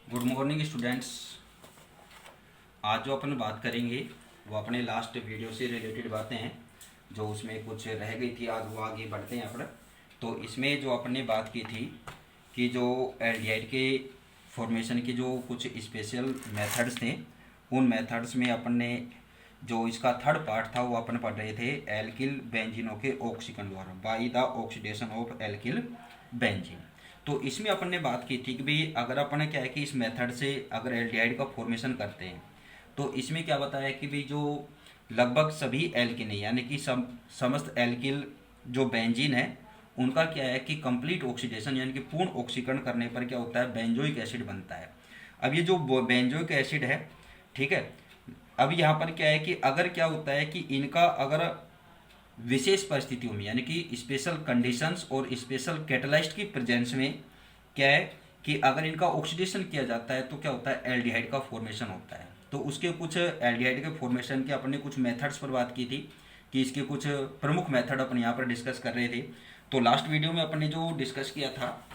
Good morning students. आज जो अपन बात करेंगे वो अपने लास्ट वीडियो से रिलेटेड बातें हैं, जो उसमें कुछ रह गई थी। आज वो आगे बढ़ते हैं अपन। तो इसमें जो अपन ने बात की थी कि जो एल्डिहाइड के फॉर्मेशन के जो कुछ स्पेशल मेथड्स थे, उन मेथड्स में अपन ने जो इसका थर्ड पार्ट था वो अपन पढ़ रहे थे एल्किल बेंजीनों के ऑक्सीकरण द्वारा, by the oxidation of alkyl benzene. तो इसमें अपन ने बात की थी कि भाई अगर अपन क्या है कि इस मेथड से अगर एल्डिहाइड का फॉर्मेशन करते हैं तो इसमें क्या बताया कि भाई जो लगभग सभी एल्किन है, यानी कि समस्त एल्किल जो बेंजीन है उनका क्या है कि कंप्लीट ऑक्सीडेशन यानी कि पूर्ण ऑक्सीकरण करने पर क्या होता है, बेंजोइक एसिड बनता है। अब ये जो बेंजोइक एसिड है, ठीक है, अब यहाँ पर क्या है कि अगर क्या होता है कि इनका अगर विशेष परिस्थितियों में यानी कि स्पेशल कंडीशंस और स्पेशल कैटलाइस्ट की प्रेजेंस में क्या है कि अगर इनका ऑक्सीडेशन किया जाता है तो क्या होता है, एल्डिहाइड का फॉर्मेशन होता है। तो उसके कुछ एल्डिहाइड के फॉर्मेशन के अपने कुछ मेथड्स पर बात की थी कि इसके कुछ प्रमुख मेथड अपन यहाँ पर डिस्कस कर रहे थे। तो लास्ट वीडियो में अपन ने जो डिस्कस किया था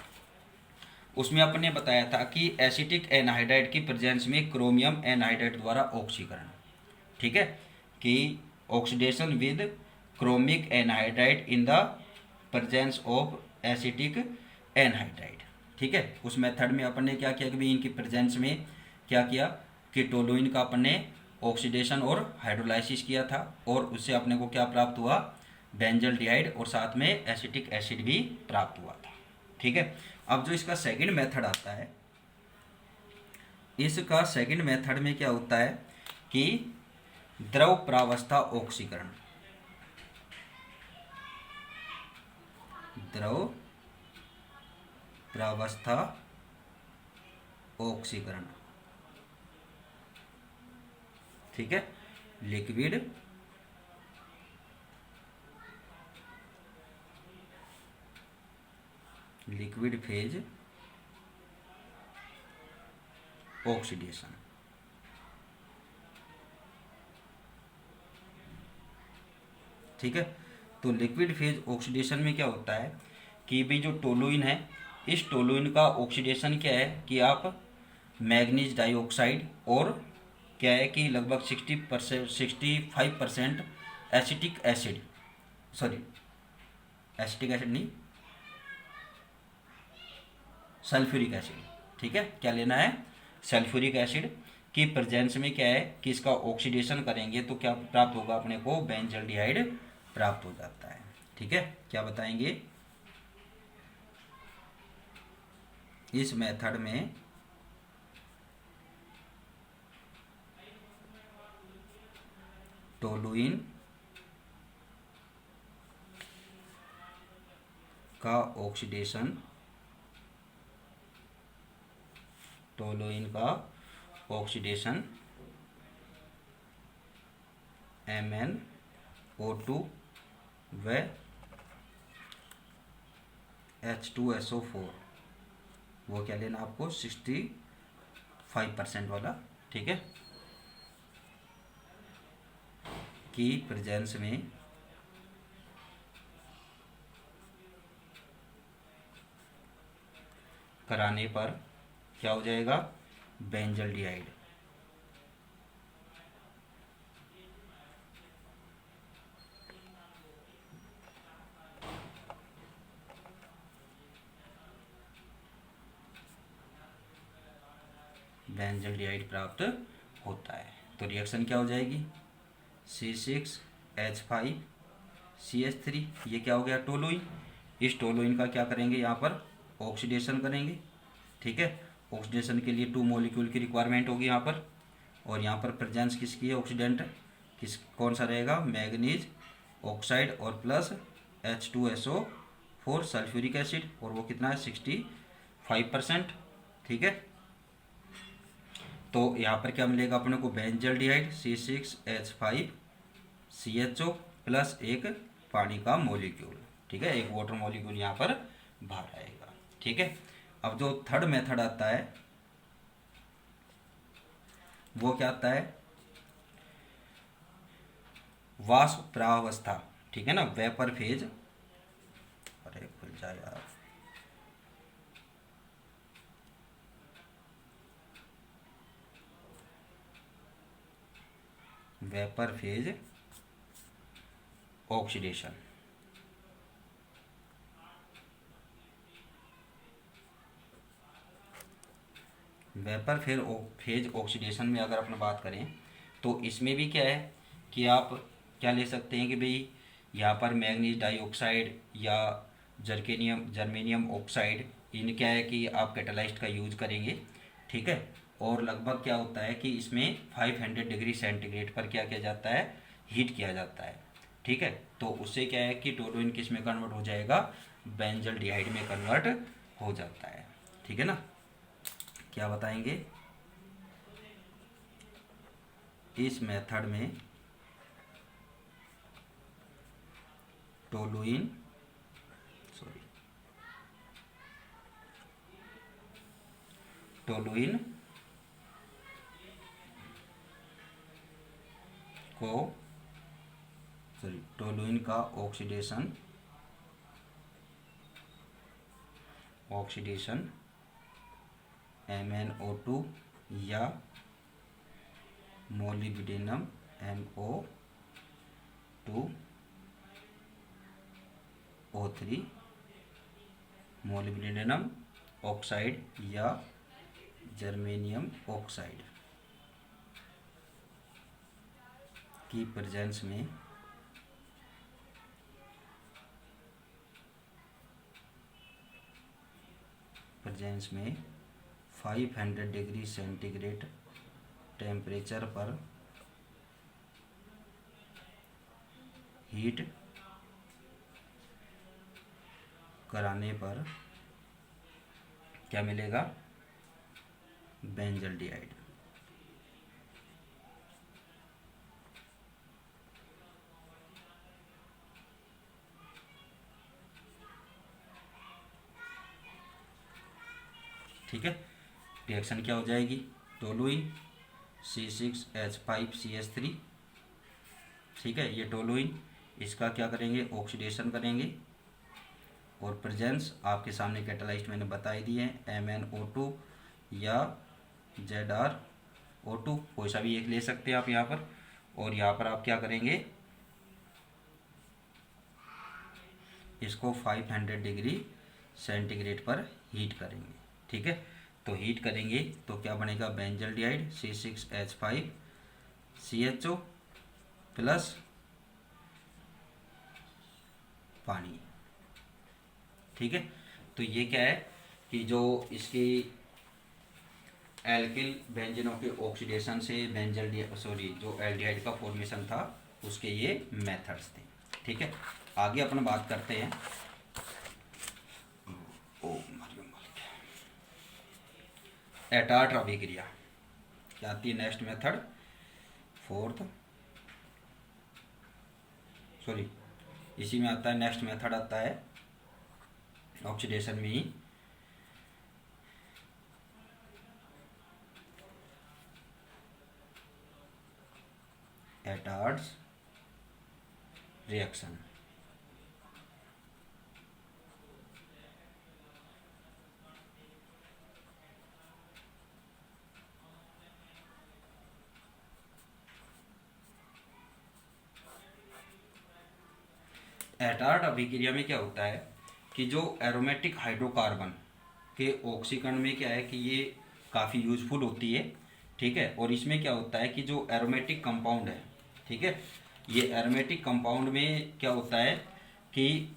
उसमें अपन ने बताया था कि एसिटिक एनहाइड्राइड की प्रेजेंस में क्रोमियम एनहाइड्राइड द्वारा ऑक्सीकरण, ठीक है, कि oxidation with chromic anhydride in the presence of acetic anhydride, ठीक है। उस मेथड में अपन ने क्या किया कि भाई इनकी प्रेजेंस में क्या किया कि टोलुइन का अपन ने ऑक्सीडेशन और हाइड्रोलाइसिस किया था, और उससे अपने को क्या प्राप्त हुआ, बेंजल्डिहाइड और साथ में एसिटिक एसिड भी प्राप्त हुआ था, ठीक है। अब जो इसका सेकंड मेथड आता है, इसका सेकंड मेथड में क्या होता है कि द्रव प्रावस्था ऑक्सीकरण, द्रव प्रावस्था ऑक्सीकरण, ठीक है, लिक्विड फेज ऑक्सीडेशन, ठीक है। तो लिक्विड फेज ऑक्सीडेशन में क्या होता है कि भाई जो टोलुइन है, इस टोलुइन का ऑक्सीडेशन क्या है कि आप मैग्नीज डाइऑक्साइड और क्या है कि लगभग 65% acetic acid, sorry acetic acid नहीं, सल्फ्यूरिक एसिड, ठीक है, क्या लेना है, सल्फ्यूरिक एसिड की प्रेजेंस में क्या है कि इसका ऑक्सीडेशन करेंगे तो क्या प्राप्त होगा, अपने को बेंजल्डिहाइड प्राप्त हो जाता है, ठीक है। क्या बताएंगे, इस मेथड में टोलुइन का ऑक्सीडेशन, टोलुइन का ऑक्सीडेशन MnO2 व H2SO4, वो क्या लेना आपको 65% वाला, ठीक है, की प्रेजेंस में कराने पर क्या हो जाएगा, बेंजल्डिहाइड, बेंजल्डिहाइड प्राप्त होता है। तो रिएक्शन क्या हो जाएगी, C6H5CH3, ये क्या हो गया, टोलुइन। इस टोलुइन का क्या करेंगे, यहाँ पर ऑक्सीडेशन करेंगे, ठीक है। ऑक्सीडेशन के लिए 2 मॉलिक्यूल की रिक्वायरमेंट होगी यहाँ पर, और यहाँ पर प्रेजेंस किसकी है, ऑक्सीडेंट कौन सा रहेगा, मैग्नीज ऑक्साइड और प्लस H2SO4 सल्फ्यूरिक एसिड, और वो कितना है 65%, ठीक है। तो यहाँ पर क्या मिलेगा अपने को, बेंजल्डिहाइड C6H5CHO प्लस एक पानी का मॉलिक्यूल, ठीक है, एक वाटर मॉलिक्यूल यहाँ पर बाहर आएगा, ठीक है। अब जो थर्ड मेथड आता है वो क्या आता है, वाष्प प्रावस्था, ठीक है ना, वेपर फेज, अरे खुल जाए यार, vapour phase oxidation. Vapour phase oxidation में अगर अपन बात करें तो इसमें भी क्या है कि आप क्या ले सकते हैं कि भाई यहाँ पर मैग्नीज डाइऑक्साइड या जर्मेनियम ऑक्साइड, इन क्या है कि आप कैटालाइस्ट का यूज करेंगे, ठीक है। और लगभग क्या होता है कि इसमें 500 डिग्री सेंटीग्रेड पर क्या किया जाता है, हीट किया जाता है, ठीक है। तो उससे क्या है कि टोलुइन किस में कन्वर्ट हो जाएगा, बेंजल डिहाइड में कन्वर्ट हो जाता है, ठीक है ना। क्या बताएंगे, इस मेथड में टोलुइन टोलुइन का ऑक्सीडेशन MnO2 या मोलिब्डेनम MO2O3, मोलिब्डेनम ऑक्साइड या जर्मेनियम ऑक्साइड की प्रेजेंस में प्रेजेंस में 500 डिग्री सेंटीग्रेड टेम्परेचर पर हीट कराने पर क्या मिलेगा, बेंजल डिहाइड। ठीक है, रिएक्शन क्या हो जाएगी, टोलुइन C6H5CH3, ठीक है। ये टोलुइन, इसका क्या करेंगे, ऑक्सीडेशन करेंगे और प्रेजेंस आपके सामने कैटालाइस्ट मैंने बता ही दिए हैं, MnO2 या ZrO2, कोई सा भी एक ले सकते हैं आप यहाँ पर। और यहाँ पर आप क्या करेंगे, इसको 500 डिग्री सेंटीग्रेड पर हीट करेंगे, ठीक है। तो हीट करेंगे तो क्या बनेगा, बेंजल डिहाइड C6H5CHO प्लस पानी, ठीक है। तो ये क्या है कि जो इसकी एल्किल बेंजीनों के ऑक्सीडेशन से जो एल्डिहाइड का फॉर्मेशन था, उसके ये मेथड्स थे, ठीक है। आगे अपन बात करते हैं एटार्ट अभिक्रिया, क्या आती है नेक्स्ट मेथड, इसी में आता है, नेक्स्ट मेथड आता है ऑक्सीडेशन में ही एटार्ड्स रिएक्शन। एटार्ड अभिक्रिया में क्या होता है कि जो एरोमेटिक हाइड्रोकार्बन के ऑक्सीकरण में क्या है कि ये काफ़ी यूजफुल होती है, ठीक है। और इसमें क्या होता है कि जो एरोमेटिक कंपाउंड है, ठीक है, ये एरोमेटिक कंपाउंड में क्या होता है कि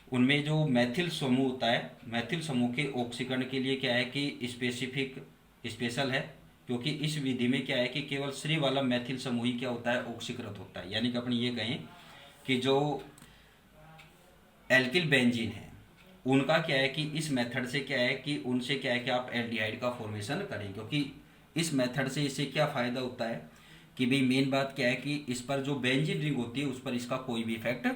उनमें जो मैथिल समूह होता है, मैथिल समूह के ऑक्सीकरण के लिए क्या है कि स्पेशल है, क्योंकि इस विधि में क्या है कि केवल श्री वाला मैथिल समूह ही क्या होता है, ऑक्सीकृत होता है। यानी कि अपन ये कहें कि जो एल्किल बेंजीन है उनका क्या है कि इस मेथड से क्या है कि उनसे क्या है कि आप एल्डिहाइड का फॉर्मेशन करें, क्योंकि इस मेथड से इससे क्या फ़ायदा होता है कि भाई मेन बात क्या है कि इस पर जो बेंजीन रिंग होती है उस पर इसका कोई भी इफेक्ट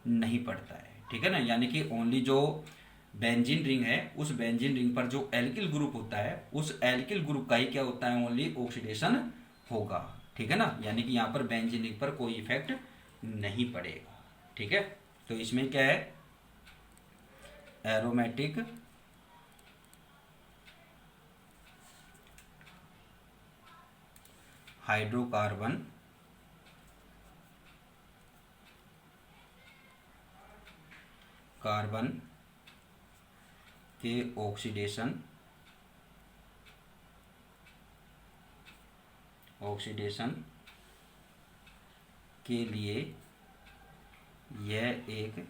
नहीं पड़ता है, ठीक है ना। यानी कि ओनली जो बेंजीन रिंग है, उस बेंजीन रिंग पर जो एल्किल ग्रुप होता है, उस एल्किल ग्रुप का ही क्या होता है, ओनली ऑक्सीडेशन होगा, ठीक है ना। यानी कि यहाँ पर बेंजीन रिंग पर कोई इफेक्ट नहीं पड़ेगा, ठीक है। तो इसमें क्या है, एरोमेटिक हाइड्रोकार्बन कार्बन के ऑक्सीडेशन के लिए यह एक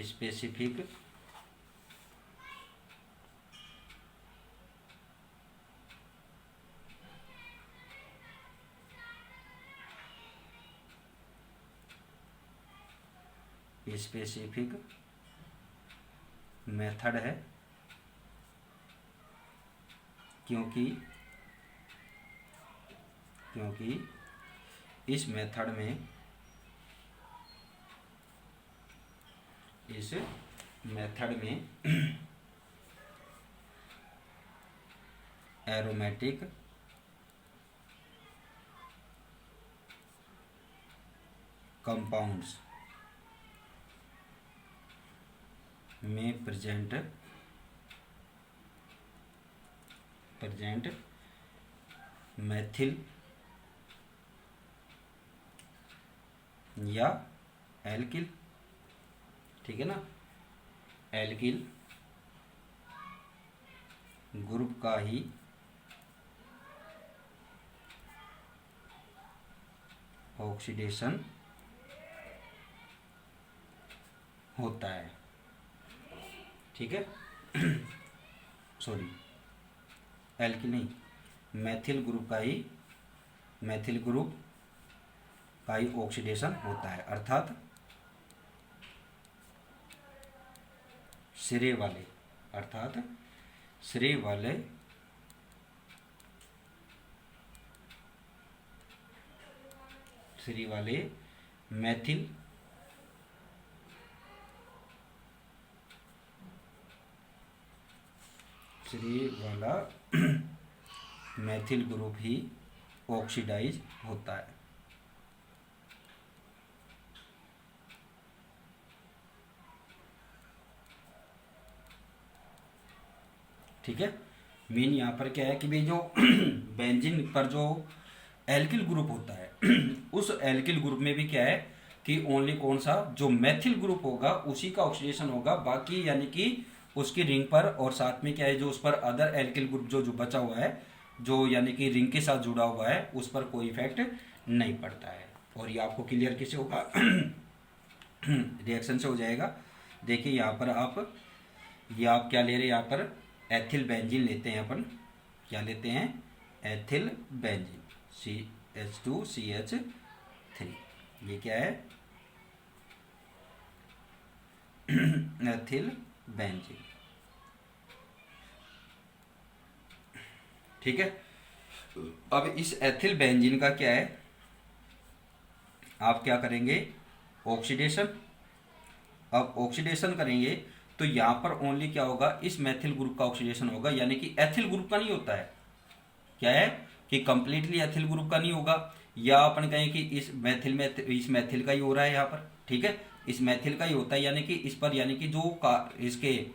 स्पेसिफिक मेथड है, क्योंकि इस मेथड में एरोमेटिक कंपाउंड्स में प्रेजेंट मैथिल या एल्किल, ठीक है ना, एल्किल ग्रुप का ही ऑक्सीडेशन होता है, ठीक है। सॉरी, एल्किल नहीं, मैथिल ग्रुप का ही ऑक्सीडेशन होता है, अर्थात सिरे वाले मैथिल वाला मैथिल ग्रुप ही ऑक्सीडाइज होता है, ठीक है। मेन यहाँ पर क्या है कि भाई जो बेंजीन पर जो एल्किल ग्रुप होता है उस एल्किल ग्रुप में भी क्या है कि ओनली कौन सा जो मैथिल ग्रुप होगा उसी का ऑक्सीडेशन होगा, बाकी यानी कि उसकी रिंग पर और साथ में क्या है जो उस पर अदर एल्किल ग्रुप जो बचा हुआ है, जो यानी कि रिंग के साथ जुड़ा हुआ है, उस पर कोई इफेक्ट नहीं पड़ता है। और ये आपको क्लियर कैसे होगा? रिएक्शन से हो जाएगा। देखिए यहाँ पर आप क्या ले रहे हैं, यहाँ पर एथिल बेंजीन लेते हैं अपन, क्या लेते हैं, एथिल बेंजीन CH2CH3, ये क्या है, एथिल बेंजीन, ठीक है। अब इस एथिल बेंजीन का क्या है, आप क्या करेंगे, ऑक्सीडेशन। अब ऑक्सीडेशन करेंगे तो यहाँ पर ओनली क्या होगा, इस मैथिल ग्रुप का ऑक्सीडेशन होगा, यानी कि एथिल ग्रुप का नहीं होता है, क्या है कि कंप्लीटली एथिल ग्रुप का नहीं होगा, या अपन कहें कि इस मैथिल का ही हो रहा है यहाँ पर, ठीक है, इस मैथिल का ही होता है, यानी कि इस पर यानी कि जो इसके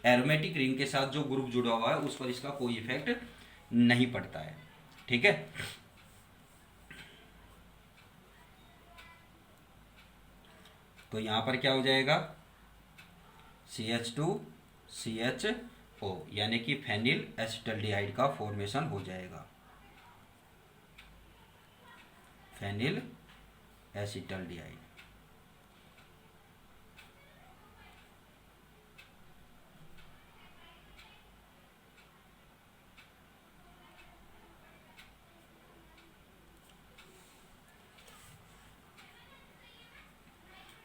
एरोमेटिक रिंग के साथ जो ग्रुप जुड़ा हुआ है उस पर इसका कोई इफेक्ट नहीं पड़ता है, ठीक है। तो यहाँ पर क्या हो जाएगा, CH2CHO, यानी कि फेनिल एसिटल्डिहाइड का फॉर्मेशन हो जाएगा, फेनिल एसिटल्डिहाइड,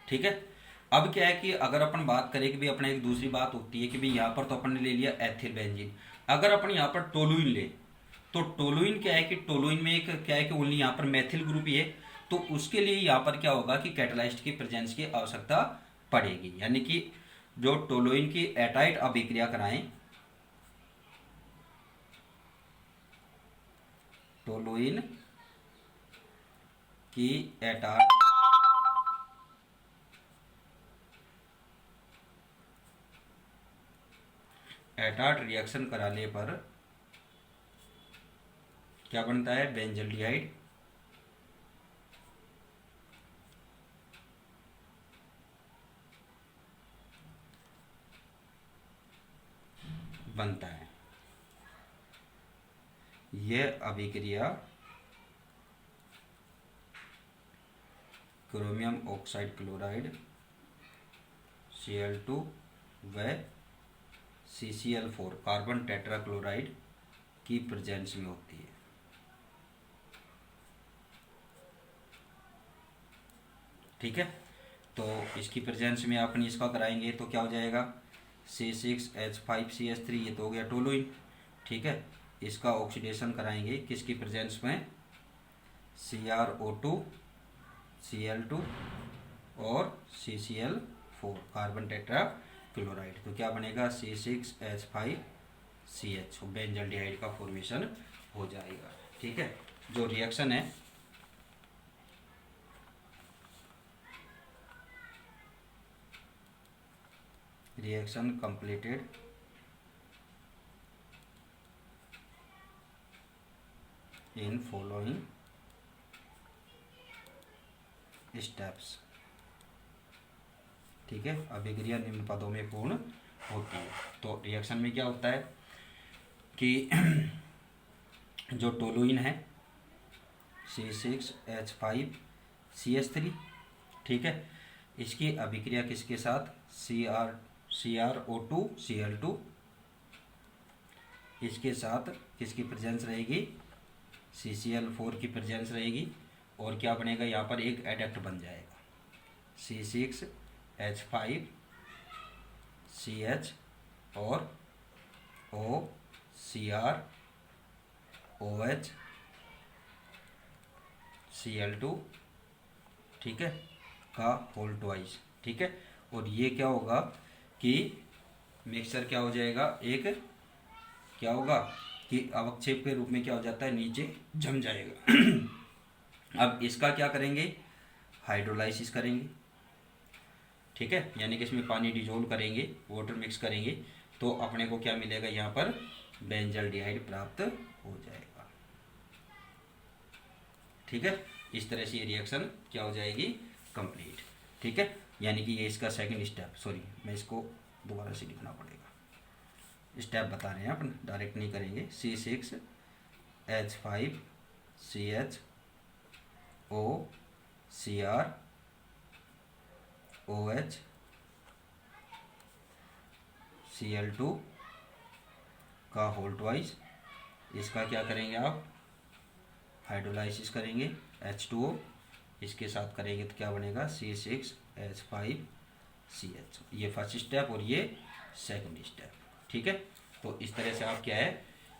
ठीक है। अब क्या है कि अगर अपन बात करें कि भाई अपने एक दूसरी बात होती है कि भाई यहाँ पर तो अपन ने ले लिया एथिल बेंजीन, अगर अपन यहाँ पर टोलुइन ले तो टोलुइन क्या है कि टोलुइन में एक क्या है कि ओनली यहाँ पर मैथिल ग्रुप ही है, तो उसके लिए यहाँ पर क्या होगा कि कैटालाइस्ट की प्रेजेंस की आवश्यकता पड़ेगी, यानी कि जो टोलुइन की एटाइट अभिक्रिया कराएं, टोलुइन की एटाट रिएक्शन कराने पर क्या बनता है, बेंजल्डिहाइड, बनता है। यह अभिक्रिया क्रोमियम ऑक्साइड क्लोराइड Cl2 व CCl4 कार्बन टेट्राक्लोराइड की प्रेजेंस में होती है। ठीक है, तो इसकी प्रेजेंस में अपन इसका कराएंगे तो क्या हो जाएगा, C6H5CH3, ये तो हो गया टोलुइन। ठीक है, इसका ऑक्सीडेशन कराएंगे किसकी प्रेजेंस में, CrO2 Cl2 और CCl4 कार्बन टेट्रा क्लोराइड। तो क्या बनेगा, C6H5CH, बेंजल्डिहाइड का फॉर्मेशन हो जाएगा। ठीक है, जो रिएक्शन है reaction completed in following steps. ठीक है, अभिक्रिया निम्न पदों में पूर्ण होती है। तो रिएक्शन में क्या होता है कि जो टोलुइन है C6H5CH3, ठीक है, इसकी अभिक्रिया किसके साथ, CrO2 Cl2, इसके साथ किसकी प्रेजेंस रहेगी, CCl4 की प्रेजेंस रहेगी। और क्या बनेगा, यहाँ पर एक एडक्ट बन जाएगा, C6H5CH और OCrOH Cl2, ठीक है, का होल ट्वाइस। ठीक है, और ये क्या होगा कि मिक्सचर क्या हो जाएगा, एक क्या होगा कि अवक्षेप के रूप में क्या हो जाता है, नीचे जम जाएगा। अब इसका क्या करेंगे, हाइड्रोलाइसिस करेंगे। ठीक है, यानी कि इसमें पानी डिजोल्व करेंगे, वाटर मिक्स करेंगे, तो अपने को क्या मिलेगा, यहाँ पर बेंजल्डिहाइड प्राप्त हो जाएगा। ठीक है, इस तरह से ये रिएक्शन क्या हो जाएगी, कंप्लीट। ठीक है, यानी कि ये इसका सेकंड स्टेप, सॉरी मैं इसको दोबारा से लिखना पड़ेगा, स्टेप बता रहे हैं अपन, डायरेक्ट नहीं करेंगे। C6H5CH OCrOH Cl2 का होल ट्वाइस, इसका क्या करेंगे आप, हाइड्रोलाइसिस करेंगे, H2O इसके साथ करेंगे तो क्या बनेगा, C6H5CH। ये फर्स्ट स्टेप और ये सेकंड स्टेप। ठीक है, तो इस तरह से आप क्या है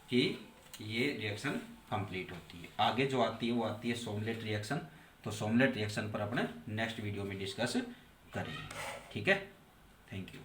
कि ये रिएक्शन कंप्लीट होती है। आगे जो आती है वो आती है सोमलेट रिएक्शन। तो सोमलेट रिएक्शन पर अपने नेक्स्ट वीडियो में डिस्कस करेंगे। ठीक है, थैंक यू।